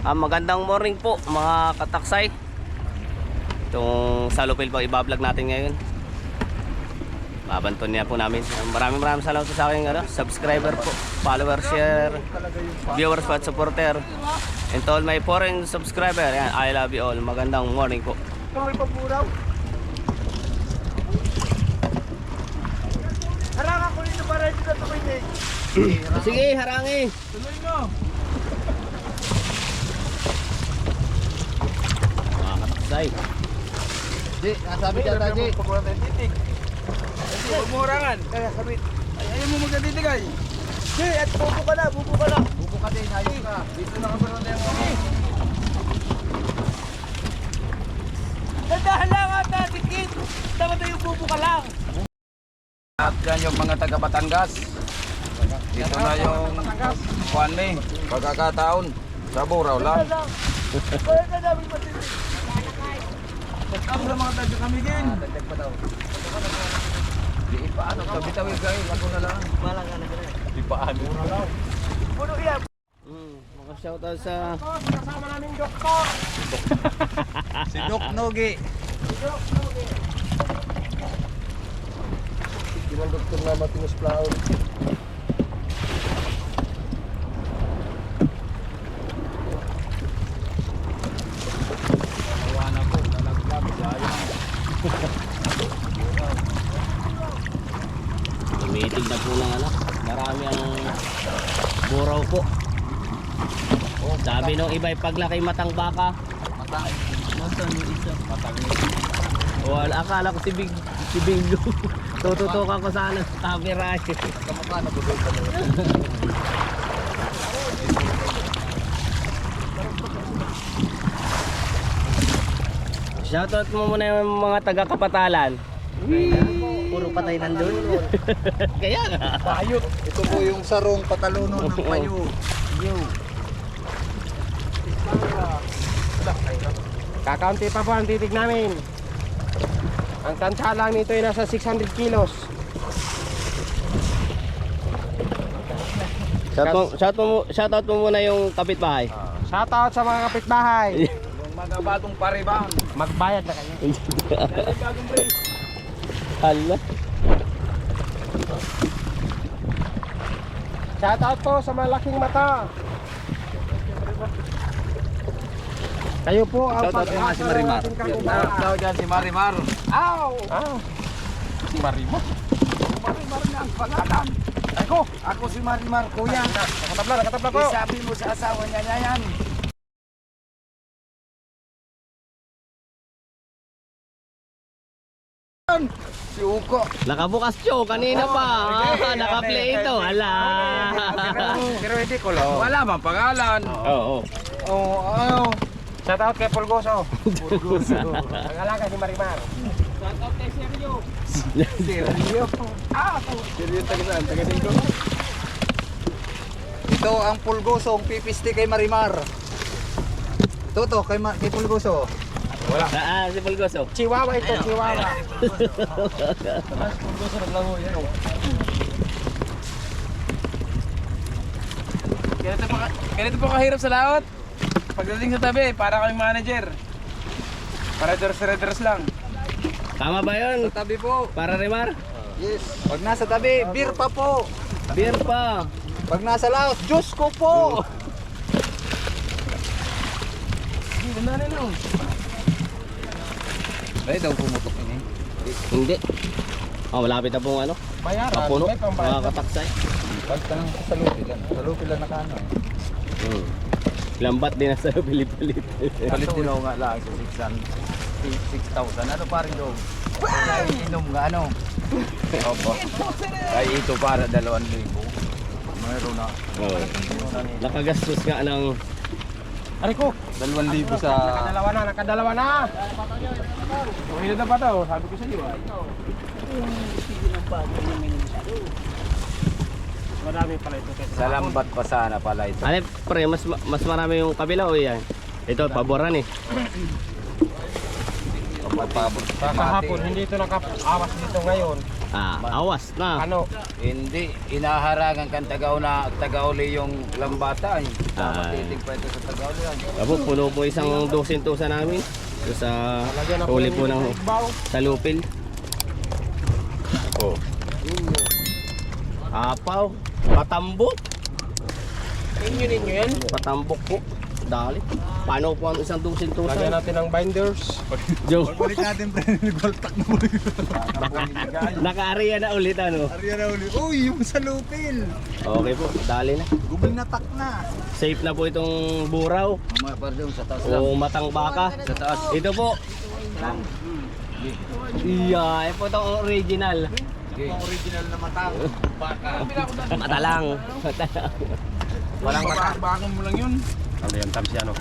Magandang morning po mga kataksay. Itong salupil pang ibablog natin ngayon. Babanton niya po namin. Maraming salamat sa aking subscriber po, follower, share, viewers at supporter. And to all my foreign subscriber, yan, I love you all. Magandang morning po. Harangan ko nito para dito sa tuloy. Sige, harangi. Tuloy mo. Mga kataksay. Di, nasabi data, Di. Pagkulang tayo titig. Huwag mo harangan. Kaya sabit. Ayaw mo magkatitig ay. Di, at bubo ka na. Bubo ka din, ayos ka. Dito na kasunod na yung mga. Dandahan lang ata, tikit. Dapat na yung bubo ka lang. At yan yung mga taga Batangas. Dito na yung kuwan ni, pagkakataon. Sa buraw lang. Kaya ka namin matitig. Pagkam sa mga taga kamigin. Dagdag pa daw. Di ipaano, tabi-tawid kayo. Ako na lang. Di paano. Puno yan. Mga shoutout sa Kasama namin doktor. Si Doc Nogi. Ang doktor na Matinos Flower. Awa na po, nalaglag. Sayang. tumitig na po ng marami ang buraw po. Sabi nung iba'y paglaki matang baka. Matang. Matang yung isa. Matang. Wala, akala ko si Bingo. Tututukan ko sana sa camera. Kamukha na budol ka nila. Shoutout mo muna yung mga taga-Kapatalan. Puro patay nandun. Kaya nga. Payot. Ito po yung sarong patalunon ng payo. Kakaunti pa po ang titig namin. Ang tansya lang nito ay nasa 600 kilos. Shoutout mo muna yung kapitbahay. Shoutout sa mga kapitbahay. Yung mga bagong paribang. Magbayad na kayo. Hala. Shoutout po sa malaking mata. Kayo po ang Shoutout mo nga si Marimar. Shoutout dyan si Marimar. Aw! Si Marimar? Marimar na ang pangalan. Ako si Marimar, kuya. Nakatabla po. Isabi mo sa asawa niya yan. Si Uko. Nakabukas Cho, kanina pa. Naka-play ito. Hala. Pero hindi ko lang. Wala bang pangalan? Oo. Oo. Shoutout kay Pulgoso. Ang alaga ni Marimar. Shoutout kay Sergio. Sergio. Sergio taga saan? Taga dito? Ito ang Pulgoso, ang pipisti kay Marimar. Ito kay Pulgoso. Wala. Si Pulgoso. Chihuahua ito, Chihuahua. Pulgoso naglango yan. Ganito po kahirap sa laot. Pagdating sa tabi, para kang manager. Para dress lang. Tama ba yun? Sa tabi po. Para Remar? Yes. Pag nasa tabi, beer pa po. Beer pa. Pag nasa laot, juice ko po. Hindi, na no. Ay, daw pumutok ini. Hindi. Malapit na pong Bayaran. kapuno. May pambayad. Mga kataksay. Pagka lang sa lupilan. Sa lupilan nakaano. Lambat din na sa pilit-pilit. Palit din ako nga lang sa 6,000. Ano pa rin doon? Ay, inom nga ano. Opo. Ay, ito para 2,000. Mayroon na. Nakagastos nga ng Ari ko. 2,000 sa... Nakadalawa na. Mahilad na pa to, sabi ko sa iyo. Marami pala ito. Sa lambat pa sana pala ito. ano pre, mas marami yung kabila o yan? Ito, paboran eh. Pabor sa Kahapon, hindi ito nakapawas dito ngayon. Awas na. Ano? Hindi, inaharangan kang tagauli yung lambata. Matitig pa ito sa tagauli. Apo, puno po isang dosin-tusa namin. Doon sa huli po ng salupil. Oh. Apaw. Patambok. Ninyo yan. Patambok po. Dali. Paano po ang isang dosin-tusa? Lagyan natin ng binders. Joe. Balik natin pre, nagoltak na ulit. Naka-area na ulit ano. Ariya na ulit. Uy, yung salupil. Okay po, dali na. Guminatak na. Safe na po itong buraw Mamaya pa rin sa taas lang. o matang baka. Sa taas. Ito po. Iya, ito po itong original. Original na matang. Baka. Mata lang. Walang bakin mo lang yun. Ano yan, Tamsi ano?